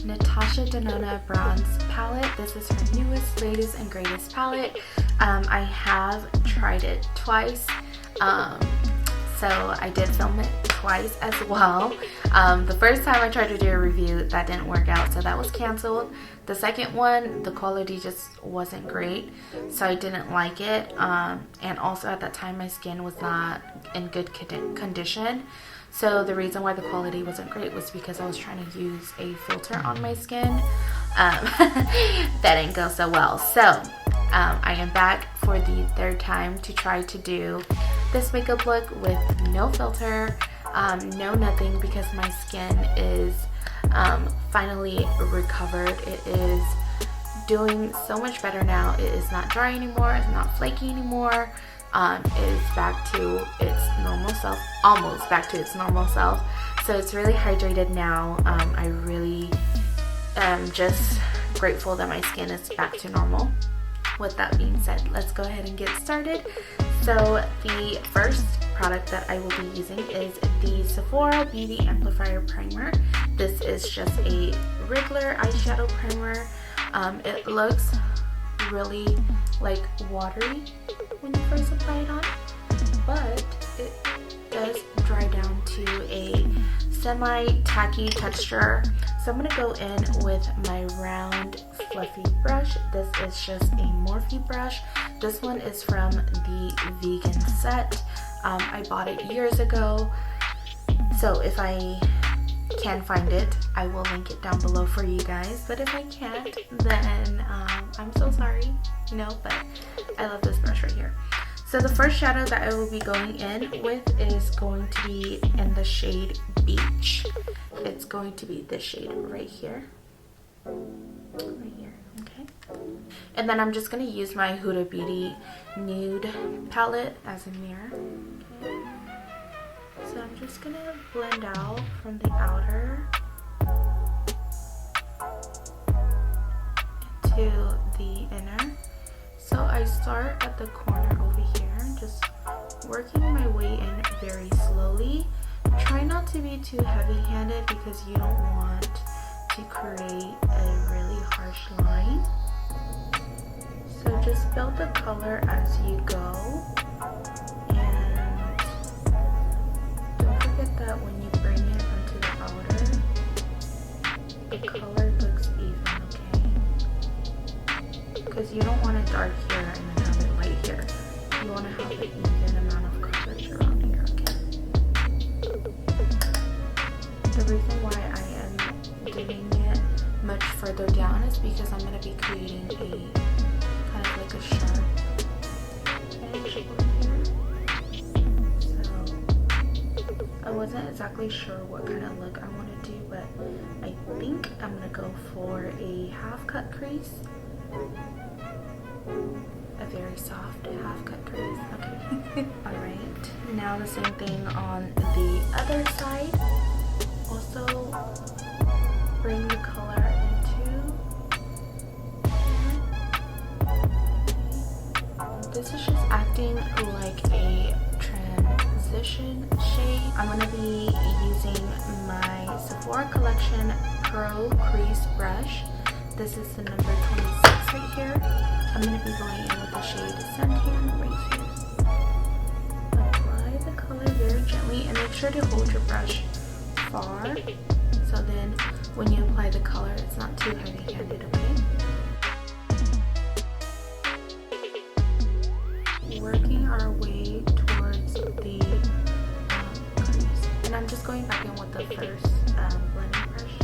Natasha Denona bronze palette. This is her newest, latest, and greatest palette. I have tried it twice, so I did film it twice as well. The first time I tried to do a review, that didn't work out, so that was canceled. The second one, the quality just wasn't great, so I didn't like it. And also at that time, my skin was not in good condition. So the reason why the quality wasn't great was because I was trying to use a filter on my skin. That didn't go so well. So I am back for the third time to try to do this makeup look with no filter, no nothing, because my skin is finally recovered. It is doing so much better now. It is not dry anymore. It's not flaky anymore. It is back to its normal self, almost back to its normal self. So it's really hydrated now. I really am just grateful that my skin is back to normal. With that being said, let's go ahead and get started. So the first product that I will be using is the Sephora Beauty Amplifier Primer. This is just a regular eyeshadow primer. It looks really like watery when you first apply it on, but it does dry down to a semi-tacky texture. So I'm going to go in with my round fluffy brush. This is just a Morphe brush. This one is from the vegan set. I bought it years ago, so if I can find it, I will link it down below for you guys, but if I can't, then I'm so sorry, you know, but I love this brush right here. So the first shadow that I will be going in with is going to be in the shade Beach. It's going to be this shade right here, okay? And then I'm just going to use my Huda Beauty Nude palette as a mirror, okay? So I'm just going to blend out from the outer to the inner. So I start at the corner over here, just working my way in very slowly. Try not to be too heavy-handed because you don't want to create a really harsh line. So just build the color as you go. And don't forget that when you bring it onto the outer, the color looks even, okay? Because you don't want it dark here and then have it light here. You want to have an even amount of coverage around here, okay? The reason why I am doing it much further down is because I'm going to be creating a kind of like a sharp edge over here. So I wasn't exactly sure what kind of look I want to do, but I think I'm going to go for a half cut crease. A very soft half cut crease, okay. Alright, now the same thing on the other side. Also bring the color into here. This is just acting like a transition shade. I'm going to be using my Sephora Collection Pro Crease Brush. This is the number 26 right here. I'm going to be going in with the shade Suntan right here. Apply the color very gently and make sure to hold your brush far, so then when you apply the color, it's not too heavy-handed, okay? Working our way towards the crease. And I'm just going back in with the first blending brush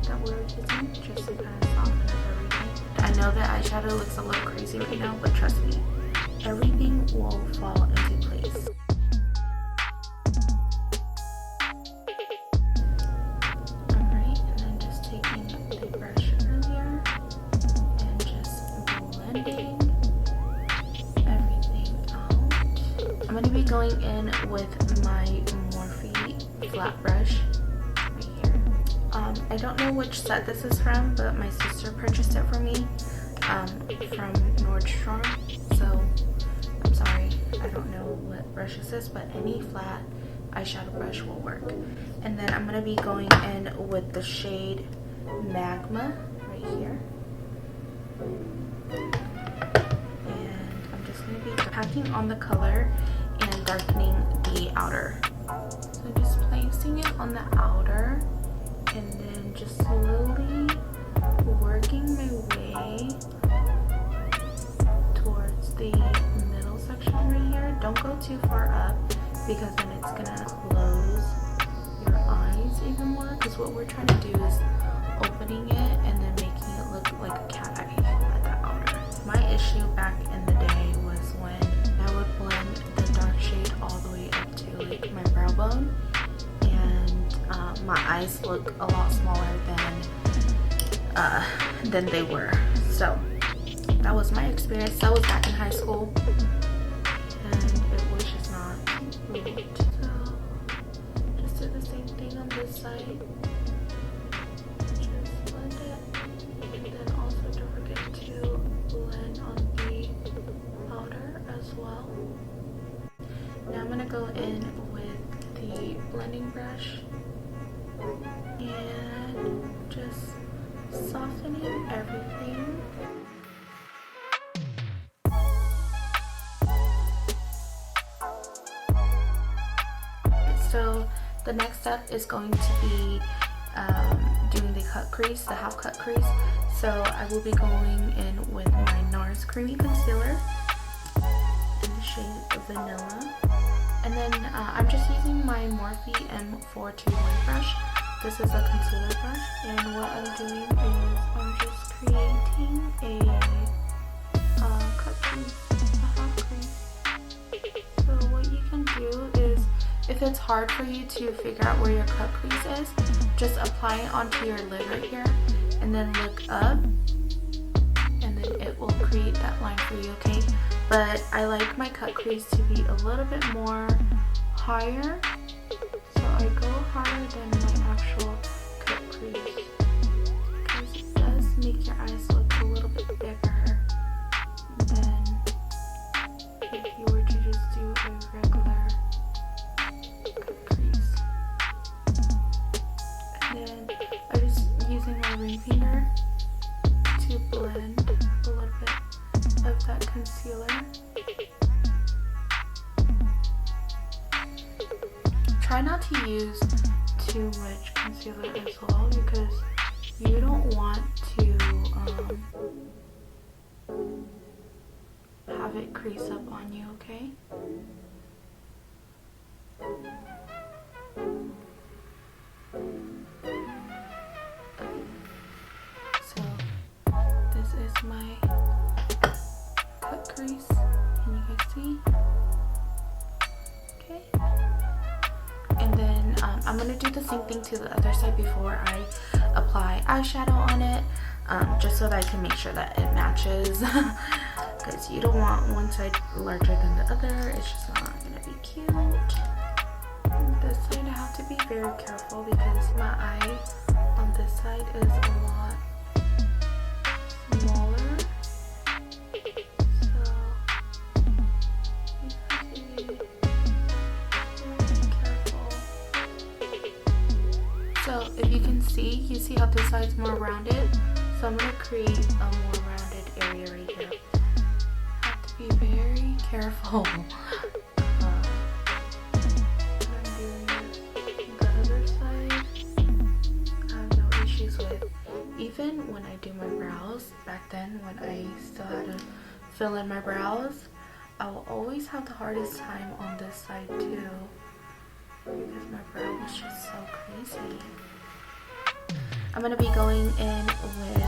that we're using, just to kind of soften up everything. I know that eyeshadow looks a little crazy right now, but trust me, everything will fall into place. Alright, and then just taking the brush earlier and just blending I'm going to be going in with my Morphe flat brush right here. I don't know which set this is from, but my sister purchased it for me from Nordstrom. So I'm sorry, I don't know what brush this is, but any flat eyeshadow brush will work. And then I'm going to be going in with the shade Magma right here. And I'm just going to be packing on the color and darkening the outer. So I'm just placing it on the outer and then just slowly working my way towards the middle section right here. Don't go too far up because then it's gonna close your eyes even more, because what we're trying to do is opening it and then making it look like a cat eye at the outer. My issue back in the day was when I would blend the dark shade all the way up to like my brow bone, and my eyes look a lot smaller than they were. So that was my experience. That was back in high school, and it was just not good. So just do the same thing on this side. Just blend it, and then also don't forget to blend on the outer as well. Now I'm gonna go in with the blending brush and just softening everything. So the next step is going to be doing the cut crease, the half cut crease. So I will be going in with my NARS Creamy Concealer in the shade Vanilla. And then I'm just using my Morphe M421 brush. This is a concealer brush, and what I'm doing is I'm just creating a cut crease, a half crease. So what you can do is, if it's hard for you to figure out where your cut crease is, just apply it onto your lid right here, and then look up, and then it will create that line for you, okay? But I like my cut crease to be a little bit more higher, so I go higher than my actual cut crease, because it does make your eyes look a little bit bigger than if you were to just do a regular cut crease. And then I'm just using my ring finger to blend a little bit of that concealer. Try not to use too much concealer as well, because you don't want to have it crease up on you, okay? So this is my cut crease. Can you guys see? Okay. And then I'm going to do the same thing to the other side before I apply eyeshadow on it, just so that I can make sure that it matches, because you don't want one side larger than the other. It's just not going to be cute. On this side I have to be very careful because my eye on this side is a lot smaller. So if you can see, you see how this side's more rounded? So I'm going to create a more rounded area right here. I have to be very careful when I'm doing this. The other side, I have no issues with. Even when I do my brows, back then when I still had to fill in my brows, I will always have the hardest time on this side too, because my brow was just so crazy. I'm going to be going in with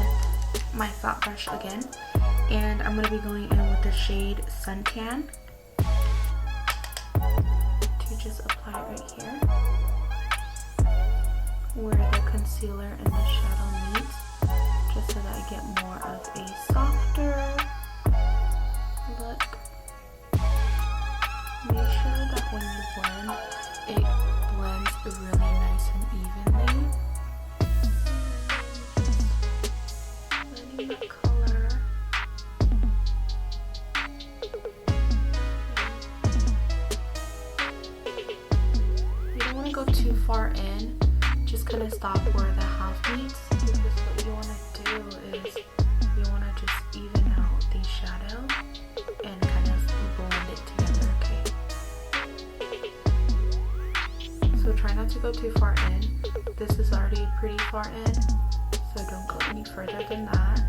my flat brush again, and I'm going to be going in with the shade Suntan to just apply it right here where the concealer and the shadow meets, just so that I get more of a softer look. Make sure that when you blend, it blends really nice and evenly. Blending the color. You don't want to go too far in. Just kind of stop where the half meets, because what you want to do is you want to just even out the shadow and kind of blend it together, okay? So try not to go too far in. This is already pretty far in, so don't go any further than that.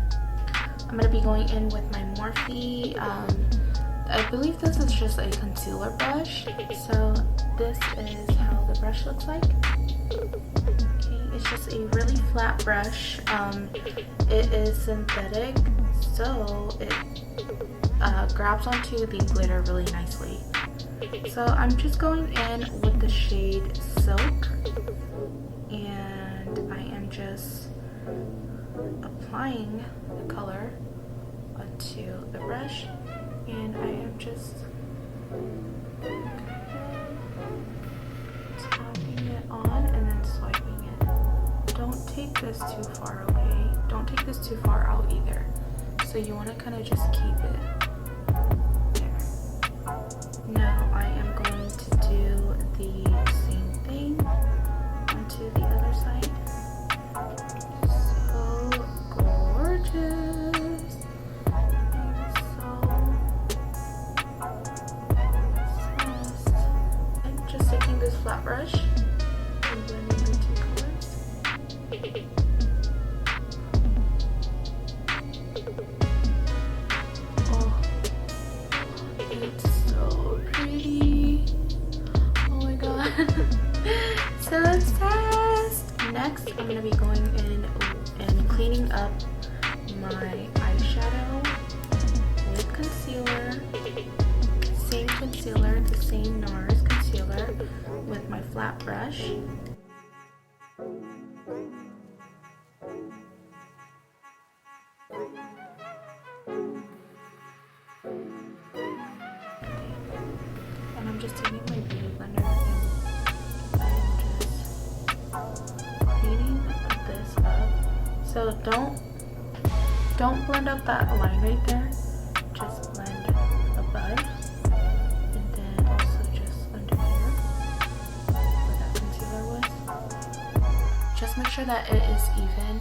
I'm going to be going in with my Morphe. I believe this is just a concealer brush, so this is how the brush looks like. It's just a really flat brush. It is synthetic, so it grabs onto the glitter really nicely. So I'm just going in with the shade Silk, and I am just applying the color onto the brush, and I am just tapping it on and then swiping it. Don't take this too far, okay? Don't take this too far out either. So you want to kind of just keep it there. Now I am going to do the same thing onto the other side. So gorgeous. And so obsessed. I'm just taking this flat brush and blending the two colors. Oh, it's so pretty. Oh my god. So obsessed. Next, I'm going to be going in and cleaning up my eyeshadow with concealer. Same concealer, the same NARS concealer with my flat brush. And I'm just taking my beauty blender and I'm just cleaning this up. So don't blend up that line right there. Just blend above, and then also just under here where that concealer was. Just make sure that it is even.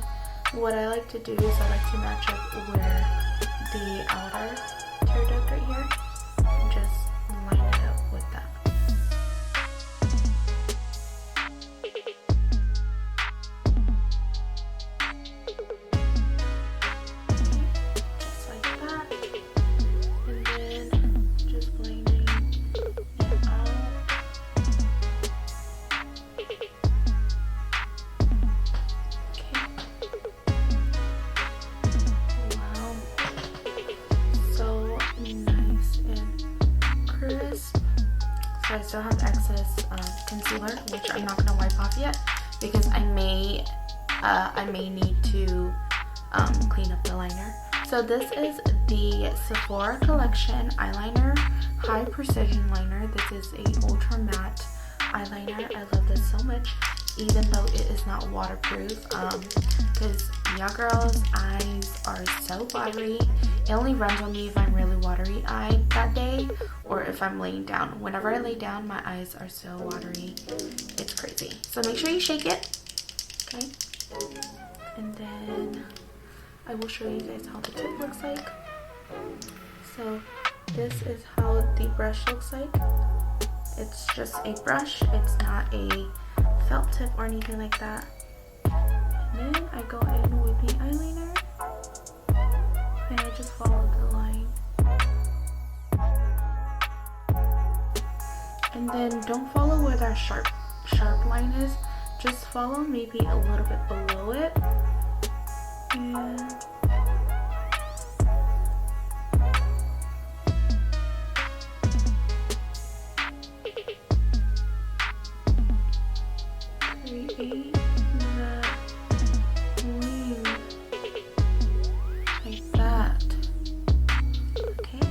What I like to do is I like to match up where the outer tear duct right here, and just line it up with that. Just like that, and then just blending it out. Wow, so nice and crisp. So I still have excess concealer, which I'm not gonna wipe off yet because I may need to clean up the liner. So this is the Sephora Collection Eyeliner High Precision Liner. This is a ultra matte eyeliner. I love this so much, even though it is not waterproof, because y'all girls' eyes are so watery. It only runs on me if I'm really watery eyed that day, or if I'm laying down. Whenever I lay down, my eyes are so watery. It's crazy. So make sure you shake it, okay? And then I will show you guys how the tip looks like. So this is how the brush looks like. It's just a brush. It's not a felt tip or anything like that. And then I go in with the eyeliner and I just follow the line. And then don't follow where that sharp line is. Just follow maybe a little bit below it. And create that wing like that. Okay.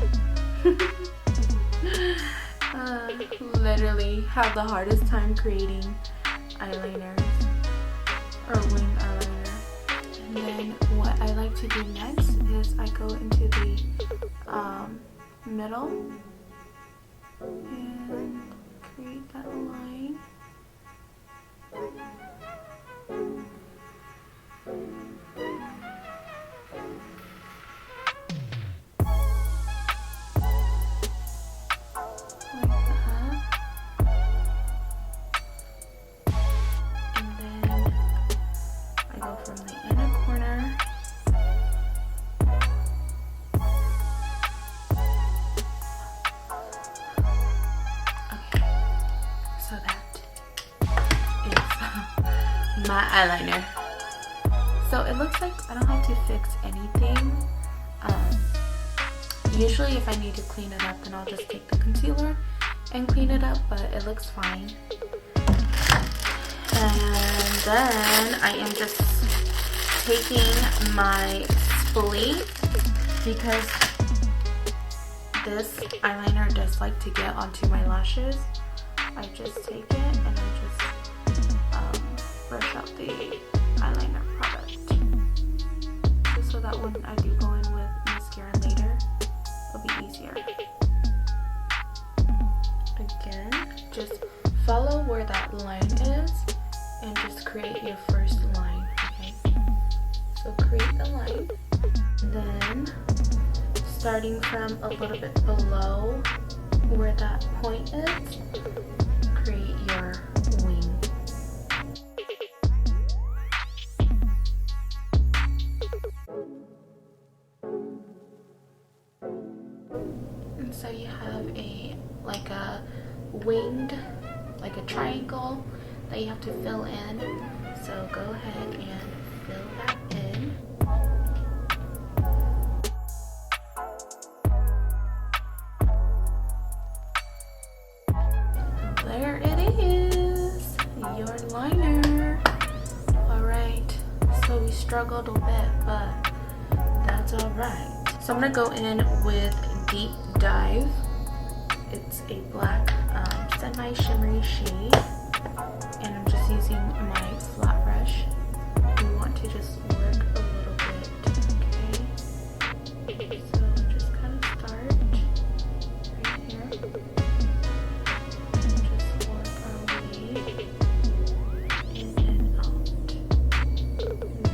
literally have the hardest time creating eyeliners or wing eyeliner. And then what I like to do next is I go into the middle and create that line. From the inner corner okay, so that is my eyeliner. So it looks like I don't have to fix anything. Usually if I need to clean it up, then I'll just take the concealer and clean it up, but it looks fine. And then I am just taking my spoolie, because this eyeliner does like to get onto my lashes. I just take it and I just brush out the eyeliner product, just so that when I do go in with mascara later, it'll be easier. Again, just follow where that line is and just create your first line, okay? So create the line, then starting from a little bit below where that point is, create your wing. And so you have like a winged, like a triangle that you have to fill in. So go ahead and fill that in. There it is, your liner. Alright, so we struggled a bit, but that's alright. So I'm gonna go in with Deep Dive. It's a black semi-shimmery shade, and I'm just using my flat brush. We want to just work a little bit, okay? So just kind of start right here and just work our way in and out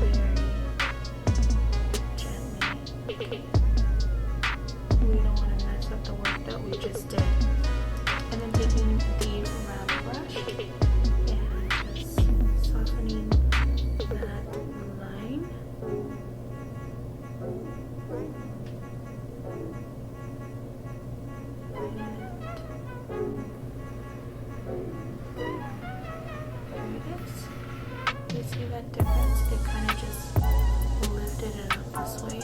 very gently, okay? We don't want to mess up the work that we just did. And then taking the round brush and just softening that line. And there it is. You see that difference? It kind of just lifted it up this way.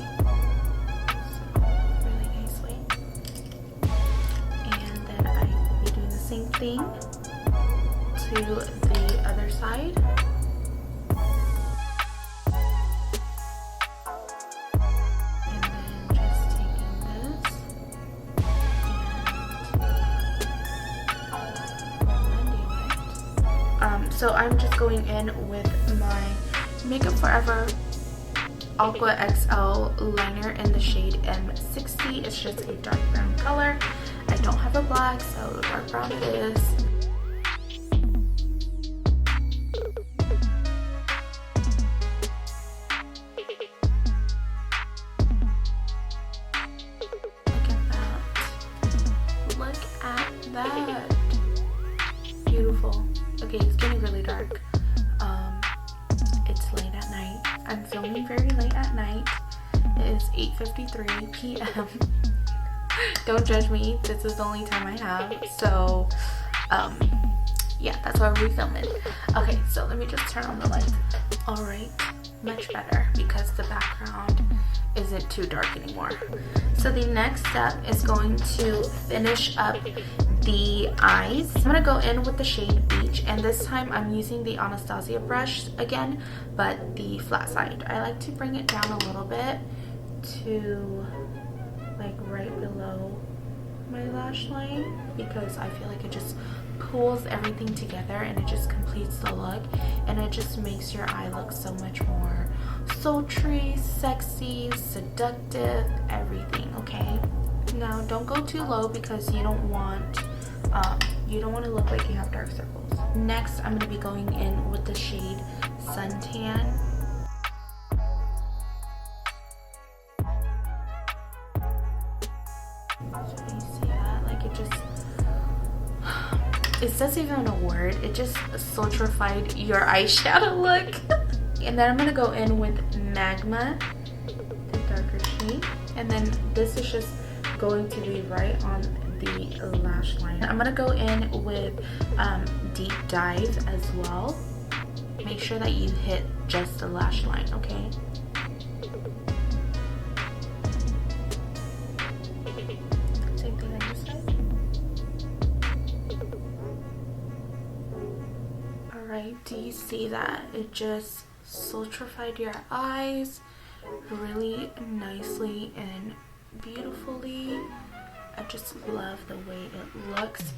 Really nicely. And then I will be doing the same thing to the other side. And then just taking this and blending it. So I'm just going in with my Makeup Forever Aqua XL liner in the shade M60. It's just a dark brown color. I don't have a black, so dark brown it is. Look at that. Beautiful. Okay, it's getting really dark. It's late at night. I'm filming very late at night. It is 8:53 p.m. Don't judge me, this is the only time I have, so yeah, that's why we're filming. Okay, so let me just turn on the light. Alright, much better because the background isn't too dark anymore. So the next step is going to finish up the eyes. I'm gonna go in with the shade Beach, and this time I'm using the Anastasia brush again, but the flat side. I like to bring it down a little bit to like right below my lash lash line because I feel like it just pulls everything together and it just completes the look, and it just makes your eye look so much more sultry, sexy, seductive, everything. Okay, now don't go too low because you don't want to look like you have dark circles. Next, I'm going to be going in with the shade Suntan. So you see that? Like it says even a word. It just sultrified your eyeshadow look. And then I'm going to go in with Magma, the darker shade. And then this is just going to be right on the lash line. I'm going to go in with Deep Dive as well. Make sure that you hit just the lash line, okay? Same thing on this side. Alright, do you see that? It just sultrified your eyes really nicely and beautifully. I just love the way it looks.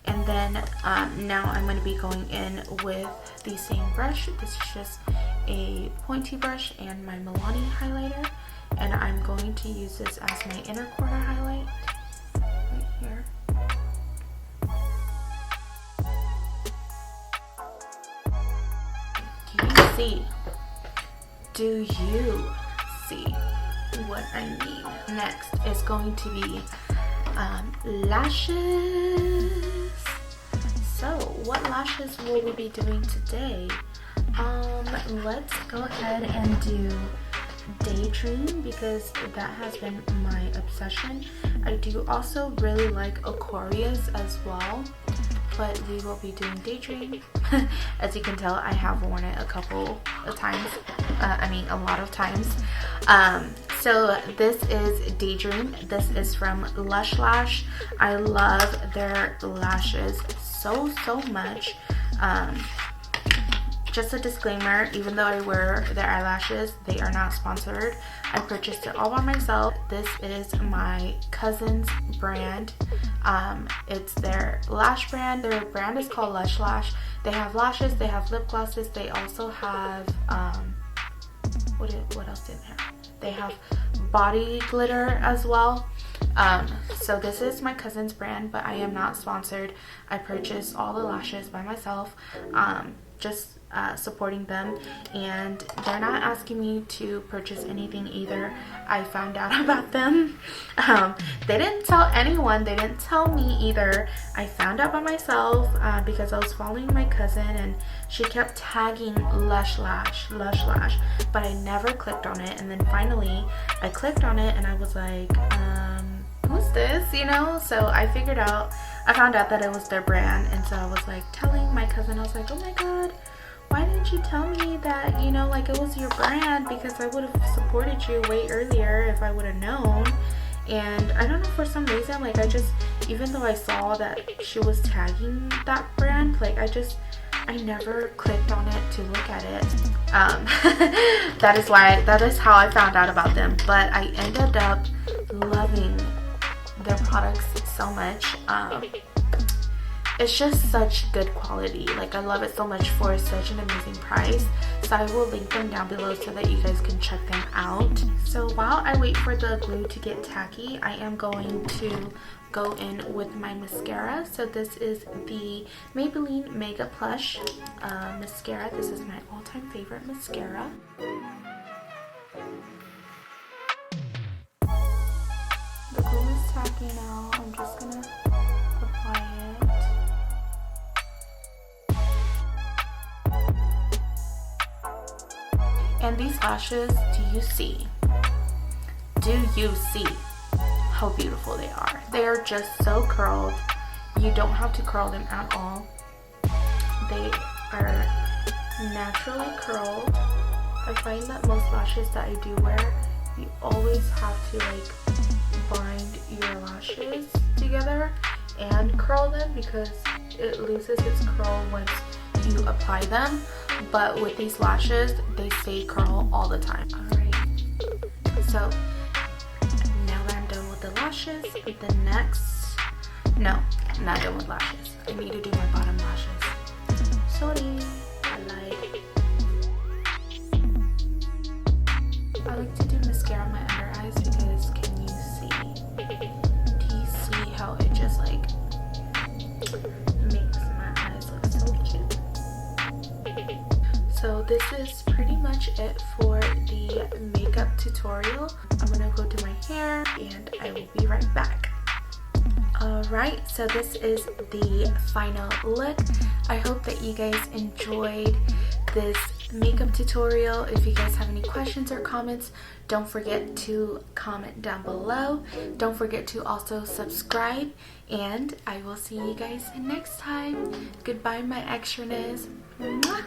And then now I'm going to be going in with the same brush. This is just a pointy brush and my Milani highlighter, and I'm going to use this as my inner corner highlight right here. Do you see what I mean? Next is going to be lashes. So what lashes will we be doing today? Let's go ahead and do Daydream because that has been my obsession. I do also really like Aquarius as well, but we will be doing Daydream. As you can tell, I have worn it a couple of times. A lot of times. So this is Daydream. This is from LushLash. I love their lashes so much. Just a disclaimer, even though I wear their eyelashes, they are not sponsored. I purchased it all by myself. This is my cousin's brand. It's their lash brand. Their brand is called LushLash. They have lashes, they have lip glosses, they also have what else did they have? They have body glitter as well. So this is my cousin's brand, but I am not sponsored. I purchased all the lashes by myself, just supporting them, and they're not asking me to purchase anything either. I found out about them. They didn't tell anyone. They didn't tell me either. I found out by myself because I was following my cousin and she kept tagging LushLash, but I never clicked on it. And then finally I clicked on it and I was like, who's this, you know? So I found out that it was their brand, and so I was like telling my cousin, I was like, oh my god, why didn't you tell me that, you know, like it was your brand, because I would have supported you way earlier if I would have known. And I don't know, for some reason, like even though I saw that she was tagging that brand, like I never clicked on it to look at it. That is how I found out about them. But I ended up loving their products so much. It's just such good quality. Like, I love it so much for such an amazing price. So I will link them down below so that you guys can check them out. So while I wait for the glue to get tacky, I am going to go in with my mascara. So this is the Maybelline Mega Plush mascara. This is my all-time favorite mascara. The glue is tacky now. I'm just gonna apply it. And these lashes, do you see how beautiful they are? They are just so curled. You don't have to curl them at all. They are naturally curled. I find that most lashes that I do wear, you always have to like bind your lashes together and curl them because it loses its curl once you apply them. But with these lashes, they stay curl all the time. Alright, so now that I'm done with the lashes, the next not done with lashes. I need to do my bottom lashes. Sorry, I lied. I like to do mascara on my under eyes because can you see? Do you see how it just like makes my eyes look so cute? So this is pretty much it for the makeup tutorial. I'm gonna go do my hair and I will be right back. Alright, so this is the final look. I hope that you guys enjoyed this makeup tutorial. If you guys have any questions or comments, don't forget to comment down below. Don't forget to also subscribe, and I will see you guys next time. Goodbye, my extraness. Mwah!